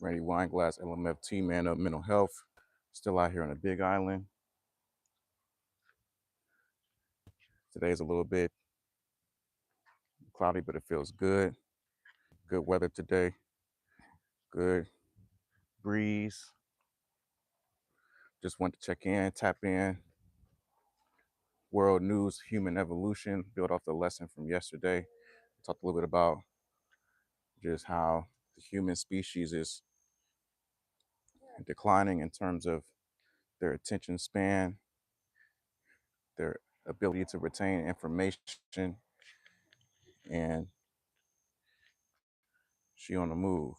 Randy Wineglass, LMFT, Man Up Mental Health. Still out here on the Big Island. Today's a little bit cloudy, but it feels good. Good weather today. Good breeze. Just want to check in, tap in. World news, human evolution, build off the lesson from yesterday. Talked a little bit about just how the human species is declining in terms of their attention span, their ability to retain information, and she on the move.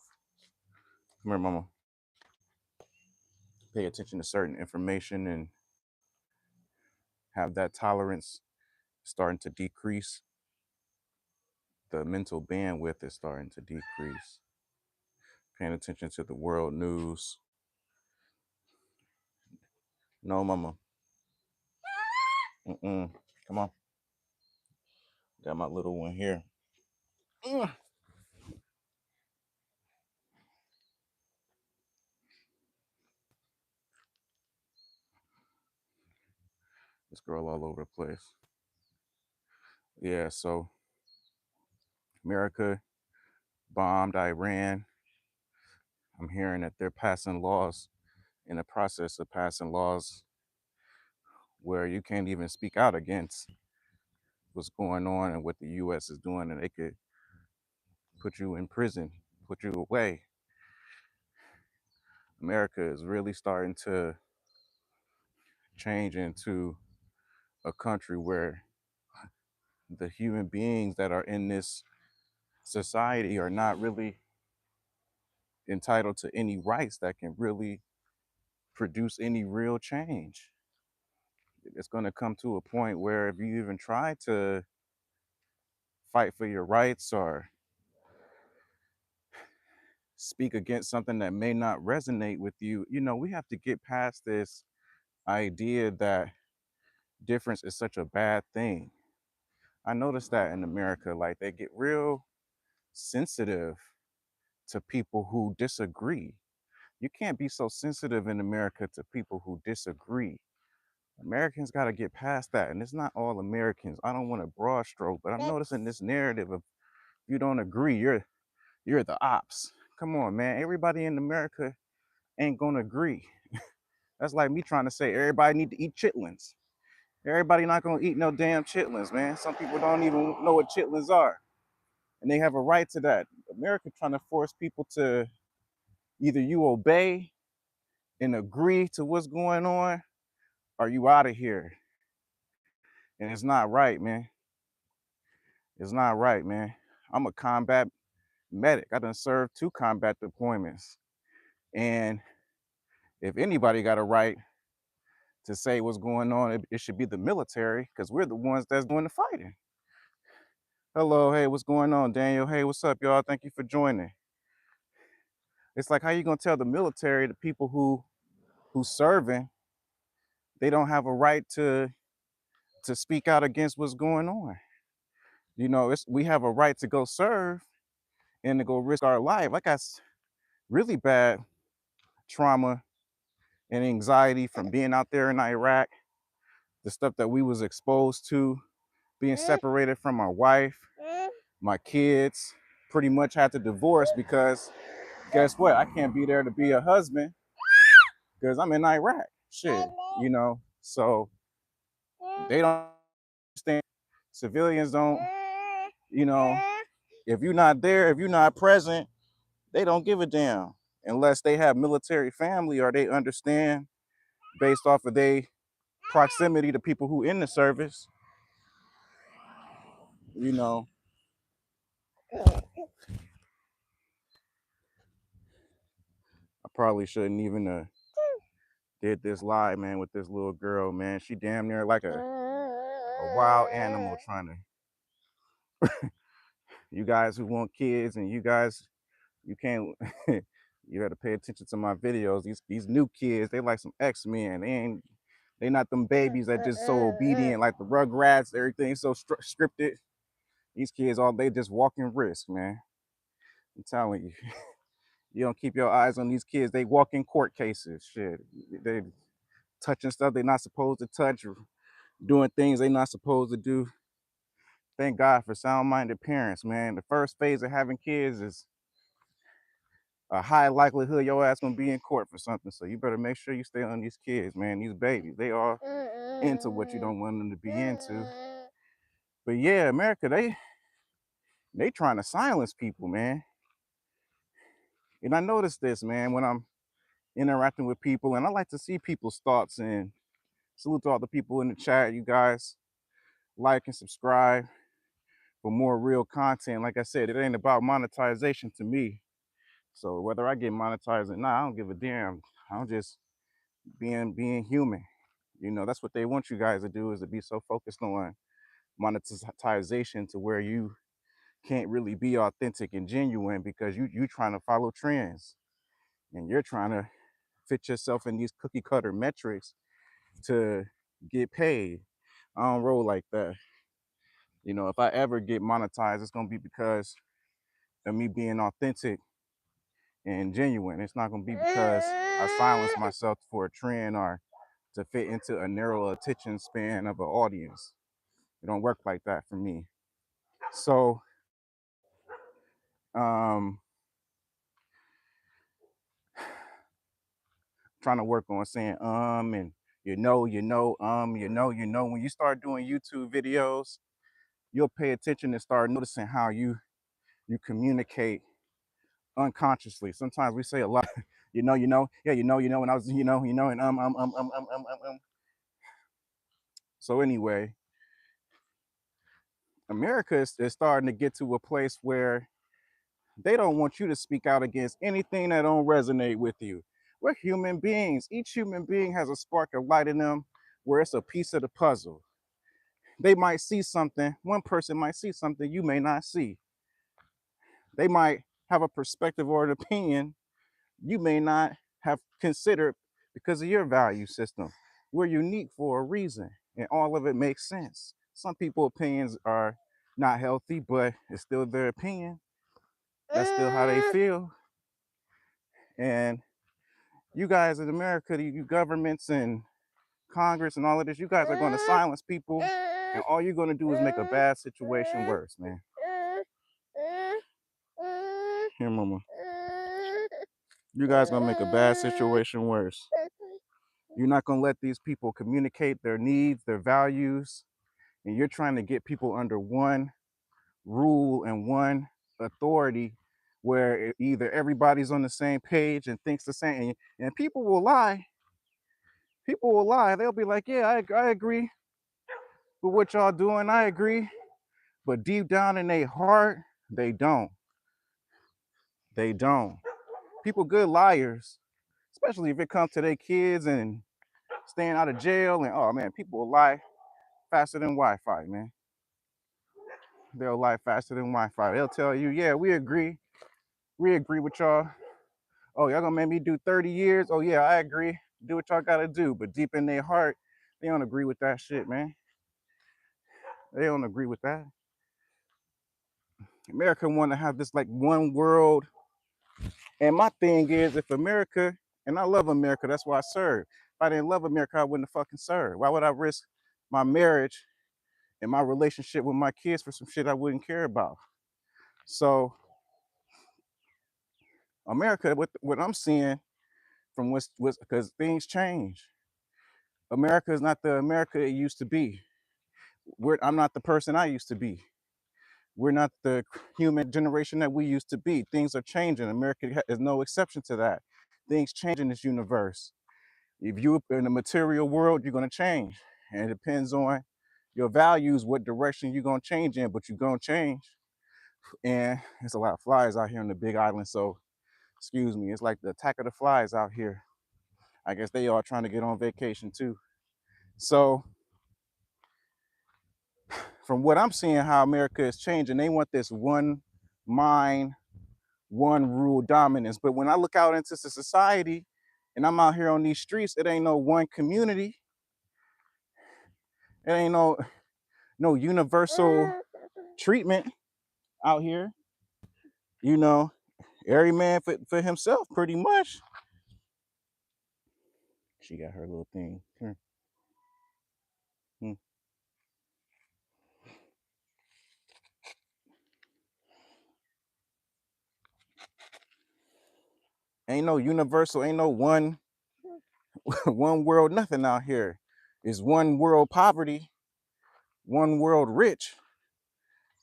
Come here, mama. Pay attention to certain information and have that tolerance starting to decrease. The mental bandwidth is starting to decrease. Paying attention to the world news. No, mama. Come on. Got my little one here. This girl all over the place. Yeah, so America bombed Iran. I'm hearing that they're passing laws, in the process of passing laws where you can't even speak out against what's going on and what the U.S. is doing, and they could put you in prison, put you away. America is really starting to change into a country where the human beings that are in this society are not really entitled to any rights that can really produce any real change. It's going to come to a point where if you even try to fight for your rights or speak against something that may not resonate with you, we have to get past this idea that difference is such a bad thing. I noticed that in America, like they get real sensitive to people who disagree. You can't be so sensitive in America to people who disagree. Americans got to get past that. And it's not all Americans. I don't want to broad stroke, but I'm noticing this narrative of you don't agree, you're the ops. Come on, man. Everybody in America ain't gonna agree. That's like me trying to say everybody need to eat chitlins. Everybody not gonna eat no damn chitlins, man. Some people don't even know what chitlins are. And they have a right to that. America trying to force people to either you obey and agree to what's going on, or you out of here. And it's not right, man. It's not right, man. I'm a combat medic. I done served 2 combat deployments. And if anybody got a right to say what's going on, it should be the military, because we're the ones that's doing the fighting. Hello, hey, what's going on, Daniel? Hey, what's up, y'all? Thank you for joining. It's like, how you gonna tell the military, the people who serving, they don't have a right to speak out against what's going on? We have a right to go serve and to go risk our life. I got really bad trauma and anxiety from being out there in Iraq, the stuff that we was exposed to, being separated from my wife, my kids, pretty much had to divorce because guess what? I can't be there to be a husband because I'm in Iraq. Shit, so they don't understand. Civilians don't, you know, if you're not there, if you're not present, they don't give a damn unless they have military family or they understand based off of their proximity to people who in the service, you know. I probably shouldn't even did this live, man, with this little girl, man. She damn near like a wild animal trying to. You guys who want kids and you guys, you can't. You got to pay attention to my videos. These new kids, they like some X-Men. They not them babies that just so obedient like the Rugrats. Everything so scripted. These kids, all they just walking risk, man. I'm telling you. You don't keep your eyes on these kids. They walk in court cases. Shit. They touching stuff they're not supposed to touch, or doing things they're not supposed to do. Thank God for sound-minded parents, man. The first phase of having kids is a high likelihood your ass gonna be in court for something. So you better make sure you stay on these kids, man. These babies, they are into what you don't want them to be into. But yeah, America, they trying to silence people, man. And I noticed this, man, when I'm interacting with people, and I like to see people's thoughts. And salute to all the people in the chat. You guys like and subscribe for more real content. Like I said, it ain't about monetization to me. So whether I get monetized or not, I don't give a damn. I'm just being human. You know, that's what they want you guys to do, is to be so focused on monetization to where you can't really be authentic and genuine, because you trying to follow trends and you're trying to fit yourself in these cookie cutter metrics to get paid. I don't roll like that. You know, if I ever get monetized, it's gonna be because of me being authentic and genuine. It's not gonna be because I silence myself for a trend or to fit into a narrow attention span of an audience. It don't work like that for me. So trying to work on saying and when you start doing YouTube videos, you'll pay attention and start noticing how you communicate unconsciously. Sometimes we say a lot, yeah, when I was, and. So anyway, America is starting to get to a place where they don't want you to speak out against anything that don't resonate with you. We're human beings. Each human being has a spark of light in them where it's a piece of the puzzle. They might see something, one person might see something you may not see. They might have a perspective or an opinion you may not have considered because of your value system. We're unique for a reason, and all of it makes sense. Some people's opinions are not healthy, but it's still their opinion. That's still how they feel. And you guys in America, you governments and Congress and all of this, you guys are going to silence people, and all you're going to do is make a bad situation worse, man. Here, mama. You guys going to make a bad situation worse. You're not going to let these people communicate their needs, their values, and you're trying to get people under one rule and one authority where either everybody's on the same page and thinks the same. And people will lie. People will lie. They'll be like, yeah, I agree with what y'all doing. I agree. But deep down in their heart, they don't. They don't. People good liars, especially if it comes to their kids and staying out of jail. And oh man, people will lie faster than Wi-Fi, man. They'll lie faster than Wi-Fi. They'll tell you, yeah, we agree. We agree with y'all. Oh, y'all gonna make me do 30 years? Oh yeah, I agree. Do what y'all gotta do. But deep in their heart, they don't agree with that shit, man. They don't agree with that. America want to have this like one world. And my thing is, if America, and I love America, that's why I serve. If I didn't love America, I wouldn't fucking serve. Why would I risk my marriage and my relationship with my kids for some shit I wouldn't care about? So America, what I'm seeing from what's because things change. America is not the America it used to be. I'm not the person I used to be. We're not the human generation that we used to be. Things are changing. America is no exception to that. Things change in this universe. If you're in the material world, you're going to change. And it depends on your values, what direction you're going to change in, but you're going to change. And there's a lot of flies out here on the Big Island. So, excuse me, it's like the attack of the flies out here. I guess they are trying to get on vacation too. So, from what I'm seeing, how America is changing, they want this one mind, one rule dominance. But when I look out into society and I'm out here on these streets, it ain't no one community. It ain't no universal treatment out here. You know, Every man for himself, pretty much. She got her little thing. Hmm. Ain't no universal, ain't no one one world nothing out here. It's one world poverty, one world rich.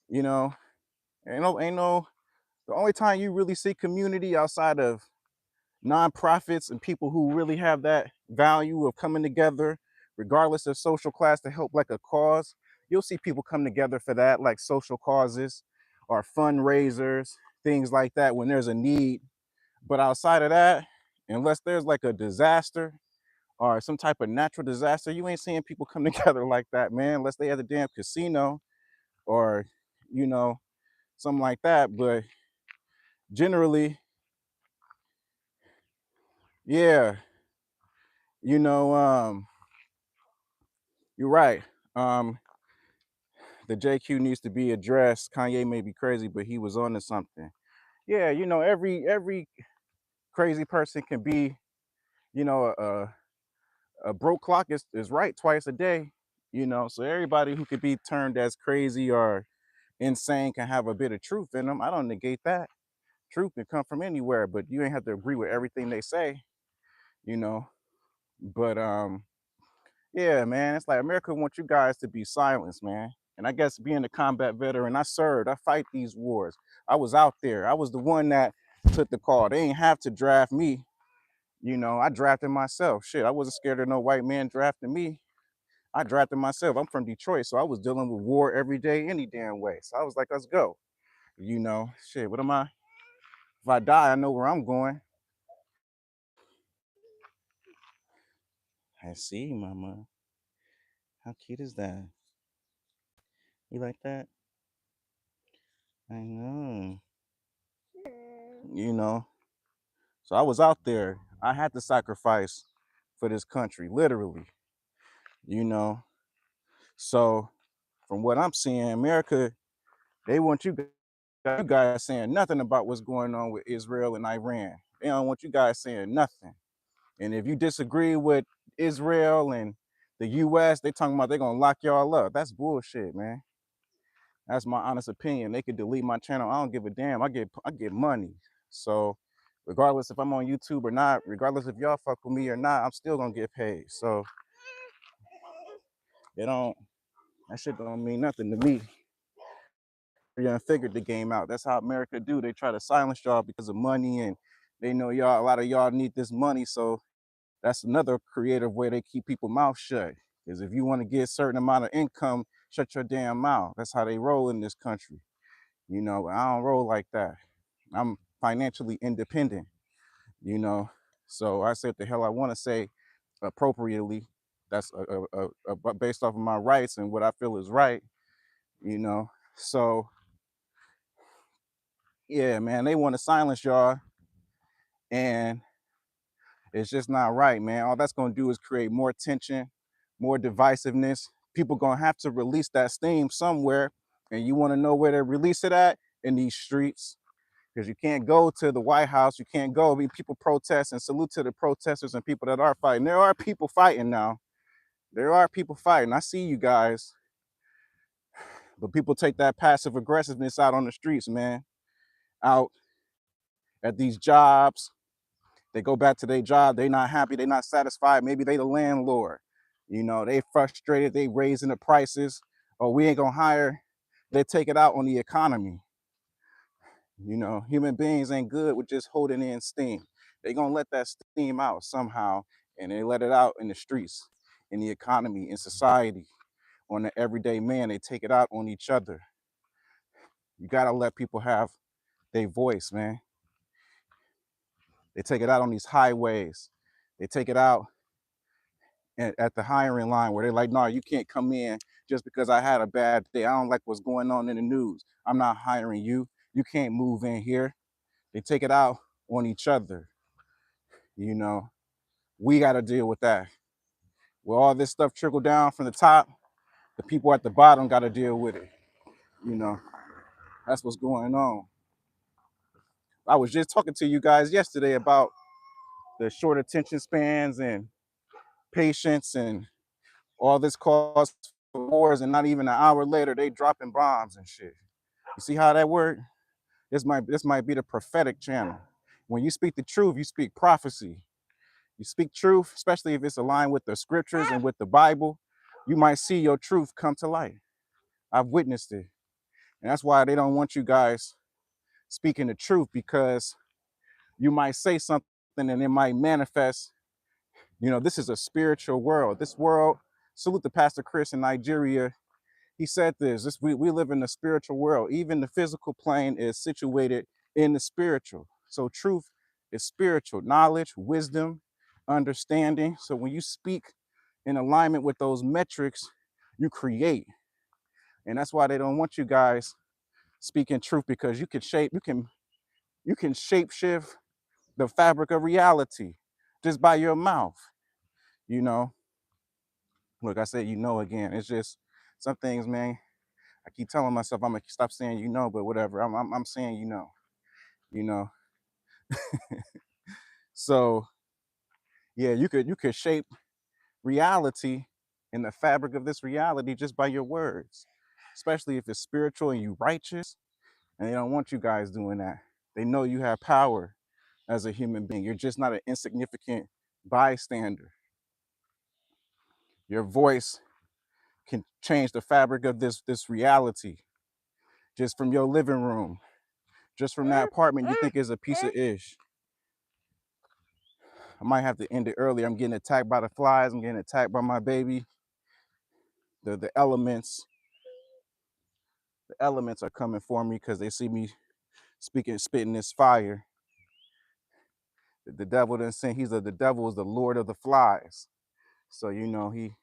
You know, ain't no. The only time you really see community outside of nonprofits and people who really have that value of coming together, regardless of social class, to help like a cause, you'll see people come together for that, like social causes or fundraisers, things like that when there's a need. But outside of that, unless there's like a disaster or some type of natural disaster, you ain't seeing people come together like that, man, unless they at the damn casino or, you know, something like that. But generally, yeah, you know, you're right. The JQ needs to be addressed. Kanye may be crazy, but he was on to something. Yeah, every crazy person can be, you know, a broke clock is right twice a day. So everybody who could be termed as crazy or insane can have a bit of truth in them. I don't negate that. Truth can come from anywhere, but you ain't have to agree with everything they say, you know. But yeah, man, it's like America wants you guys to be silenced, man. And I guess being a combat veteran, I served, I fight these wars. I was out there. I was the one that took the call. They ain't have to draft me. I drafted myself. Shit, I wasn't scared of no white man drafting me. I drafted myself. I'm from Detroit, so I was dealing with war every day, any damn way. So I was like, let's go. Shit, what am I? If I die, I know where I'm going. I see, mama. How cute is that? You like that? I know. You know, So I was out there. I had to sacrifice for this country, literally, you know. So from what I'm seeing, America, they want you guys saying nothing about what's going on with Israel and Iran. They don't want you guys saying nothing. And if you disagree with Israel and the US, they talking about they're gonna lock y'all up. That's bullshit, man. That's my honest opinion. They could delete my channel. I don't give a damn. I get money. So regardless if I'm on YouTube or not, regardless if y'all fuck with me or not, I'm still gonna get paid. So it don't that shit don't mean nothing to me. You done figured the game out. That's how America do. They try to silence y'all because of money, and they know a lot of y'all need this money. So that's another creative way they keep people mouth shut. Is if you want to get a certain amount of income, shut your damn mouth. That's how they roll in this country. I don't roll like that. I'm financially independent, you know. So I said the hell I want to say appropriately. That's based off of my rights and what I feel is right, you know. So yeah, man, they want to silence y'all, and it's just not right, man. All that's gonna do is create more tension, more divisiveness. People gonna have to release that steam somewhere, and you want to know where they release it at? In these streets. Because you can't go to the White House, you can't go. People protest, and salute to the protesters and people that are fighting. There are people fighting now. There are people fighting. I see you guys, but people take that passive aggressiveness out on the streets, man. Out at these jobs, they go back to their job. They not happy. They not satisfied. Maybe they the landlord. They frustrated. They raising the prices. Oh, we ain't gonna hire. They take it out on the economy. Human beings ain't good with just holding in steam. They gonna let that steam out somehow, and they let it out in the streets, in the economy, in society, on the everyday man. They take it out on each other. You gotta let people have their voice, man. They take it out on these highways. They take it out at the hiring line where they're like, no, you can't come in just because I had a bad day. I don't like what's going on in the news. I'm not hiring you. You can't move in here. They take it out on each other. We got to deal with that. Where all this stuff trickle down from the top, the people at the bottom got to deal with it. You know, that's what's going on. I was just talking to you guys yesterday about the short attention spans and patience and all this cause for wars, and not even an hour later they dropping bombs and shit. You see how that works? This might be the prophetic channel. When you speak the truth, you speak prophecy. You speak truth, especially if it's aligned with the scriptures and with the Bible, you might see your truth come to light. I've witnessed it. And that's why they don't want you guys speaking the truth, because you might say something and it might manifest. You know, this is a spiritual world. This world, salute to Pastor Chris in Nigeria. He said we live in the spiritual world. Even the physical plane is situated in the spiritual. So truth is spiritual, knowledge, wisdom, understanding. So when you speak in alignment with those metrics, you create. And that's why they don't want you guys speaking truth, because you can shape shift the fabric of reality just by your mouth. You know, look, I said again. It's just some things, man. I keep telling myself I'm gonna stop saying but whatever. I'm saying you know. So yeah, you could shape reality in the fabric of this reality just by your words, especially if it's spiritual and you righteous. And they don't want you guys doing that. They know you have power as a human being. You're just not an insignificant bystander. Your voice can change the fabric of this reality just from your living room, just from that apartment you think is a piece of ish. I might have to end it early. I'm getting attacked by the flies. I'm getting attacked by my baby. The elements are coming for me because they see me spitting this fire. The devil didn't say the devil is the lord of the flies. So he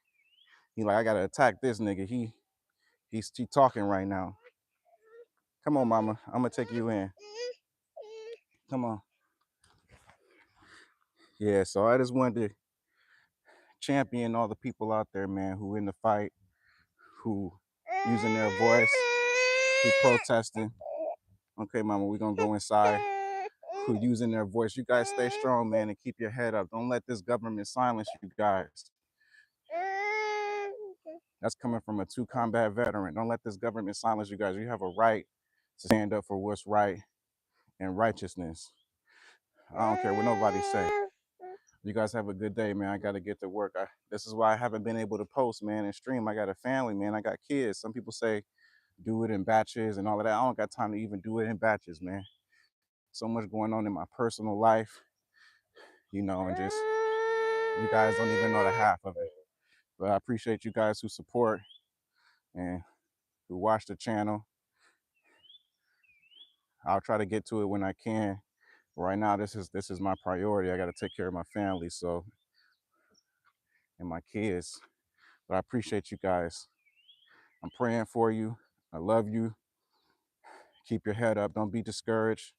like, I gotta attack this nigga. He's talking right now. Come on, mama. I'm gonna take you in. Come on. Yeah, so I just wanted to champion all the people out there, man, who in the fight, who using their voice, who protesting. Okay, mama, we're gonna go inside. Who using their voice. You guys stay strong, man, and keep your head up. Don't let this government silence you guys. That's coming from a 2 combat veteran. Don't let this government silence you guys. You have a right to stand up for what's right and righteousness. I don't care what nobody say. You guys have a good day, man. I got to get to work. This is why I haven't been able to post, man, and stream. I got a family, man. I got kids. Some people say do it in batches and all of that. I don't got time to even do it in batches, man. So much going on in my personal life, and just you guys don't even know the half of it. But I appreciate you guys who support and who watch the channel. I'll try to get to it when I can. Right now, this is my priority. I got to take care of my family, and my kids. But I appreciate you guys. I'm praying for you. I love you. Keep your head up. Don't be discouraged.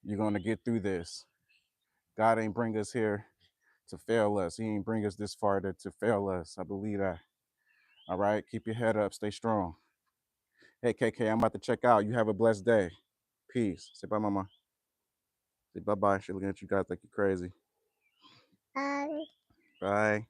You're gonna get through this. God ain't bring us here to fail us. He ain't bring us this far to fail us. I believe that. All right. Keep your head up. Stay strong. Hey, KK, I'm about to check out. You have a blessed day. Peace. Say bye, mama. Say bye-bye. She's looking at you guys like you're crazy. Bye. Bye.